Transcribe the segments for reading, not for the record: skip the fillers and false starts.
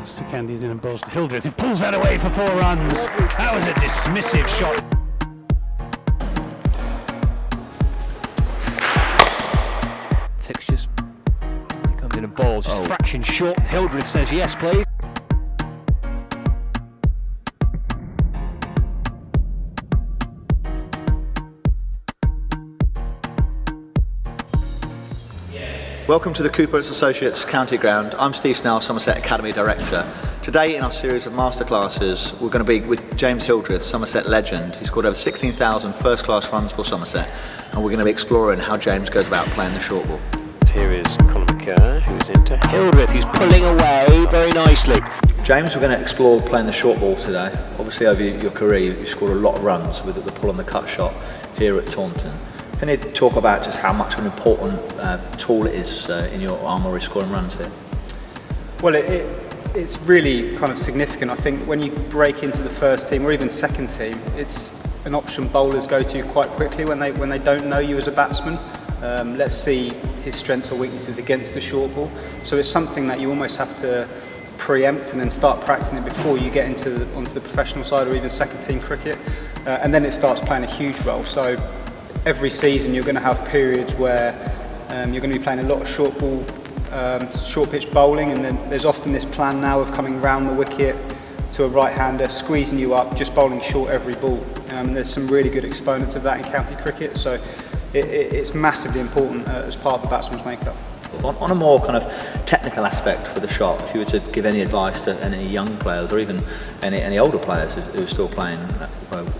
Sekandi's in and bowls to Hildreth, who pulls that away for 4 runs. That was a dismissive shot. Fixtures. He comes in and bowls, just a fraction short. Hildreth says yes, please. Welcome to the Cooper & Associates County Ground. I'm Steve Snell, Somerset Academy Director. Today in our series of masterclasses, we're going to be with James Hildreth, Somerset legend. He's scored over 16,000 first-class runs for Somerset, and we're going to be exploring how James goes about playing the short ball. Here is Colin McKerr, who's into Hildreth, who's pulling away very nicely. James, we're going to explore playing the short ball today. Obviously over your career, you've scored a lot of runs with the pull and the cut shot here at Taunton. Can you talk about just how much of an important tool it is in your armoury scoring runs here? Well, it's really kind of significant. I think when you break into the first team or even second team, it's an option bowlers go to quite quickly when they don't know you as a batsman. Let's see his strengths or weaknesses against the short ball. So it's something that you almost have to preempt and then start practicing it before you get onto the professional side or even second team cricket, and then it starts playing a huge role. So every season you're going to have periods where you're going to be playing a lot of short ball, short pitch bowling, and then there's often this plan now of coming round the wicket to a right-hander, squeezing you up, just bowling short every ball. There's some really good exponents of that in county cricket, so it's massively important as part of the batsman's makeup. On a more kind of technical aspect for the shot, if you were to give any advice to any young players or even any older players who are still playing,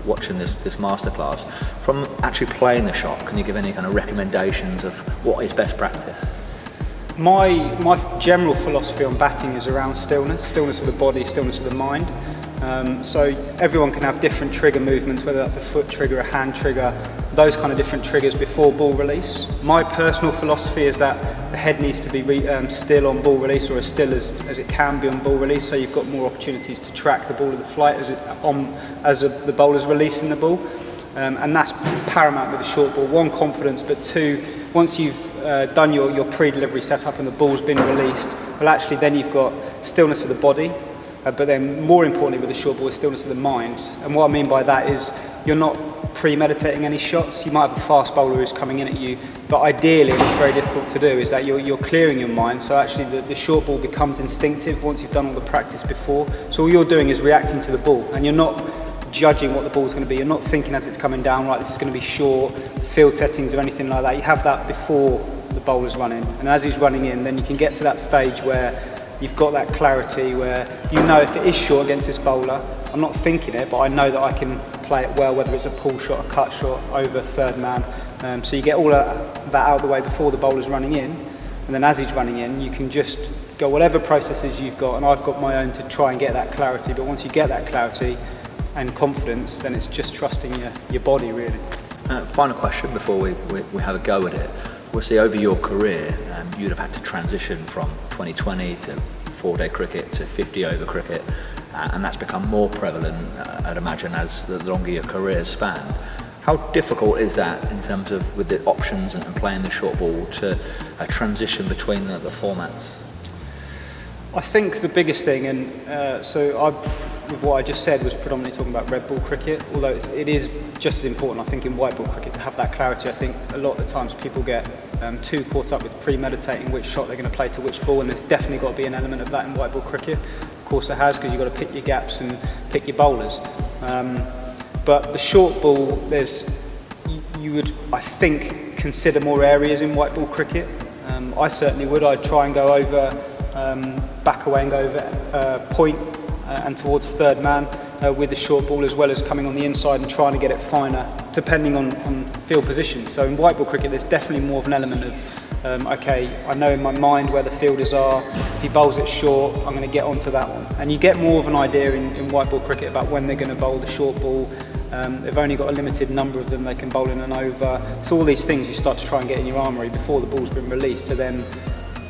watching this masterclass, from actually playing the shot, can you give any kind of recommendations of what is best practice? My general philosophy on batting is around stillness of the body, stillness of the mind. So everyone can have different trigger movements, whether that's a foot trigger, a hand trigger, those kind of different triggers before ball release. My personal philosophy is that the head needs to be still on ball release, or as still as it can be on ball release, so you've got more opportunities to track the ball of the flight as the bowler's releasing the ball. And that's paramount with the short ball. 1, confidence, but 2, once you've done your pre-delivery setup and the ball's been released, well actually then you've got stillness of the body, but then more importantly with the short ball is stillness of the mind. And what I mean by that is you're not premeditating any shots. You might have a fast bowler who's coming in at you, but ideally, what's very difficult to do is that you're clearing your mind, so actually the short ball becomes instinctive once you've done all the practice before. So all you're doing is reacting to the ball, and you're not judging what the ball's going to be. You're not thinking as it's coming down, right, this is going to be short, field settings or anything like that. You have that before the bowler's running, and as he's running in, then you can get to that stage where you've got that clarity where you know if it is short against this bowler, I'm not thinking it, but I know that I can play it well, whether it's a pull shot, a cut shot, over third man. So you get all that out of the way before the bowler's running in, and then as he's running in, you can just go whatever processes you've got, and I've got my own to try and get that clarity. But once you get that clarity and confidence, then it's just trusting your body, really. Final question before we have a go at it. We'll see over your career, you'd have had to transition from 2020 to 4-day cricket to 50-over cricket, and that's become more prevalent, I'd imagine, as the longer your career spanned. How difficult is that in terms of with the options and playing the short ball to transition between the formats? I think the biggest thing, and with what I just said, was predominantly talking about red ball cricket, although it is just as important, I think, in white ball cricket to have that clarity. I think a lot of the times people get too caught up with premeditating which shot they're going to play to which ball, and there's definitely got to be an element of that in white ball cricket. Of course it has, because you've got to pick your gaps and pick your bowlers. But the short ball, you would, I think, consider more areas in white ball cricket. I certainly would. I'd try and go over, back away and go over point and towards third man with the short ball, as well as coming on the inside and trying to get it finer, depending on field positions. So in white ball cricket, there's definitely more of an element of, okay, I know in my mind where the fielders are. If he bowls it short, I'm going to get onto that one. And you get more of an idea in white ball cricket about when they're going to bowl the short ball. They've only got a limited number of them they can bowl in and over. So all these things you start to try and get in your armoury before the ball's been released, to then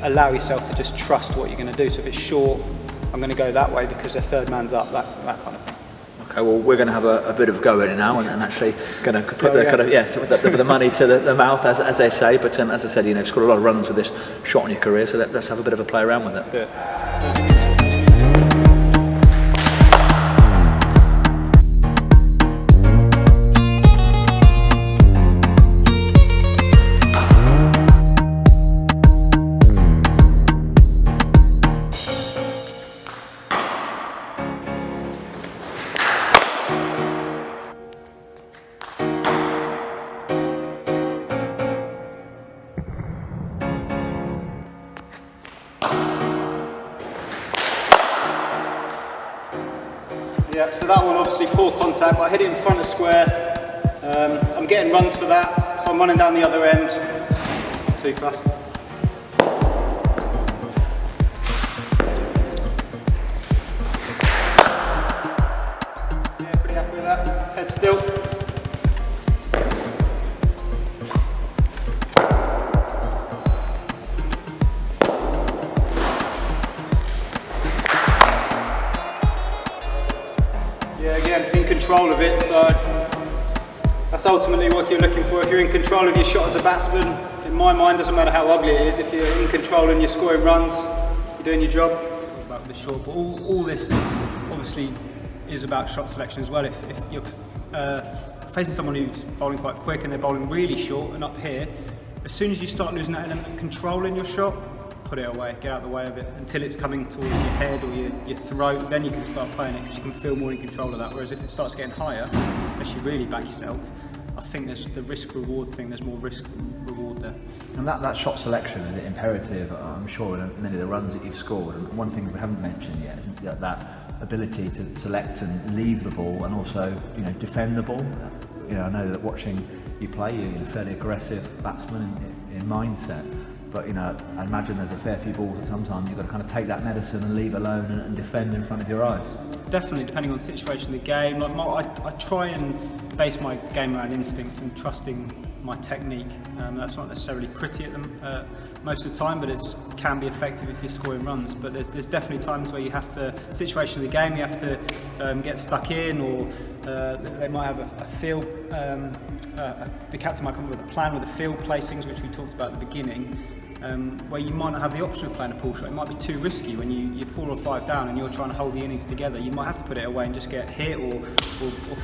allow yourself to just trust what you're going to do. So if it's short, I'm going to go that way because their third man's up, that kind of thing. Okay, well, we're going to have a bit of a go at it now, and actually going to put the money to the mouth, as they say. But as I said, you've scored a lot of runs with this shot in your career, so let's have a bit of a play around with it. Let's do it. so that one obviously poor contact, but I hit it in front of square. I'm getting runs for that, so I'm running down the other end. Not too fast. Yeah, pretty happy with that. Head still. Yeah, again, in control of it, so that's ultimately what you're looking for. If you're in control of your shot as a batsman, in my mind, doesn't matter how ugly it is, if you're in control and you're scoring runs, you're doing your job. About the short, but all this obviously is about shot selection as well. If you're facing someone who's bowling quite quick and they're bowling really short and up here, as soon as you start losing that element of control in your shot, put it away, get out of the way of it until it's coming towards your head or your throat, then you can start playing it because you can feel more in control of that. Whereas if it starts getting higher, unless you really back yourself, I think there's the risk-reward thing, there's more risk-reward there. And that shot selection is imperative, I'm sure, in many of the runs that you've scored. And one thing we haven't mentioned yet is that ability to select and leave the ball and also, defend the ball. I know that watching you play, you're a fairly aggressive batsman in mindset. But I imagine there's a fair few balls that sometimes you've got to kind of take that medicine and leave alone and defend in front of your eyes. Definitely, depending on the situation of the game. I try and base my game around instinct and trusting my technique. That's not necessarily pretty at them most of the time, but it can be effective if you're scoring runs. But there's definitely times where you have to, situation of the game, you have to get stuck in, or they might have a field. The captain might come up with a plan with the field placings, which we talked about at the beginning. Where you might not have the option of playing a pull shot. It might be too risky when you're 4 or 5 down and you're trying to hold the innings together. You might have to put it away and just get hit or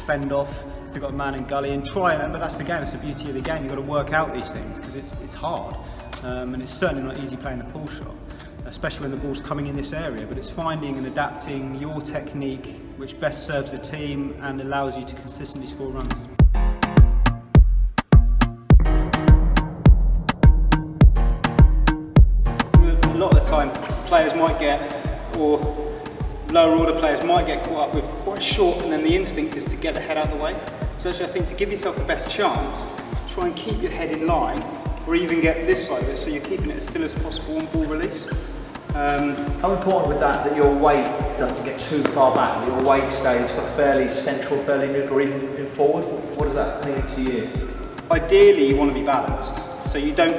fend off if you've got a man in gully and try it. But that's the game, it's the beauty of the game. You've got to work out these things because it's hard. And it's certainly not easy playing a pull shot, especially when the ball's coming in this area. But it's finding and adapting your technique which best serves the team and allows you to consistently score runs. A lot of the time, players might get, or lower order players might get caught up with quite short, and then the instinct is to get the head out of the way. So actually I think to give yourself the best chance, try and keep your head in line, or even get this side of it, so you're keeping it as still as possible on ball release. How important with that your weight doesn't get too far back, that your weight stays fairly central, fairly neutral, or even forward? What does that mean to you? Ideally you want to be balanced, so you don't.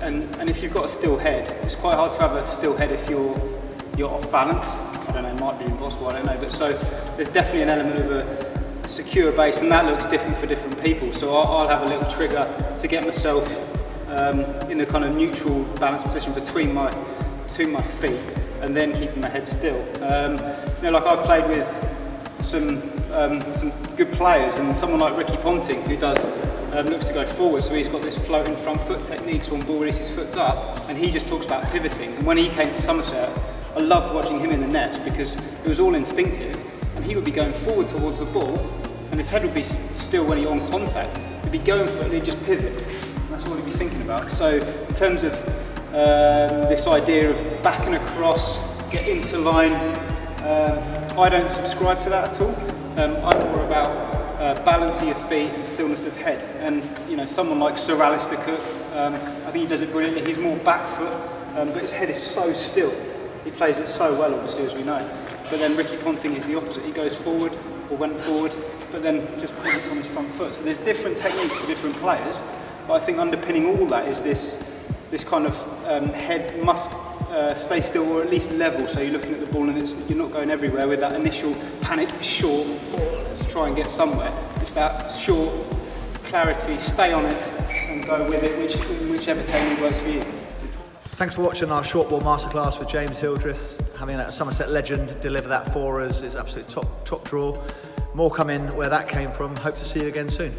And if you've got a still head, it's quite hard to have a still head if you're off balance. I don't know, it might be impossible, I don't know. But so there's definitely an element of a secure base, and that looks different for different people. So I'll have a little trigger to get myself in a kind of neutral balance position between my feet, and then keeping my head still. Like I've played with some good players, and someone like Ricky Ponting who does. Looks to go forward, so he's got this floating front foot technique, so on ball release his foot's up, and he just talks about pivoting. And when he came to Somerset, I loved watching him in the nets because it was all instinctive, and he would be going forward towards the ball, and his head would be still when you're on contact. He'd be going for it, and he'd just pivot. And that's all he'd be thinking about. So in terms of this idea of backing across, get into line, I don't subscribe to that at all. I'm more about balancing your feet and stillness of head. And someone like Sir Alistair Cook, I think he does it brilliantly. He's more back foot, but his head is so still. He plays it so well, obviously, as we know. But then Ricky Ponting is the opposite. He goes forward or went forward, but then just pivots on his front foot. So there's different techniques for different players. But I think underpinning all that is this kind of head must stay still or at least level. So you're looking at the ball and you're not going everywhere with that initial panic, short, let's try and get somewhere. It's that short clarity, stay on it and go with it, whichever technique works for you. Thanks for watching our short ball masterclass with James Hildreth. Having a Somerset legend deliver that for us is absolute top draw. More coming where that came from. Hope to see you again soon.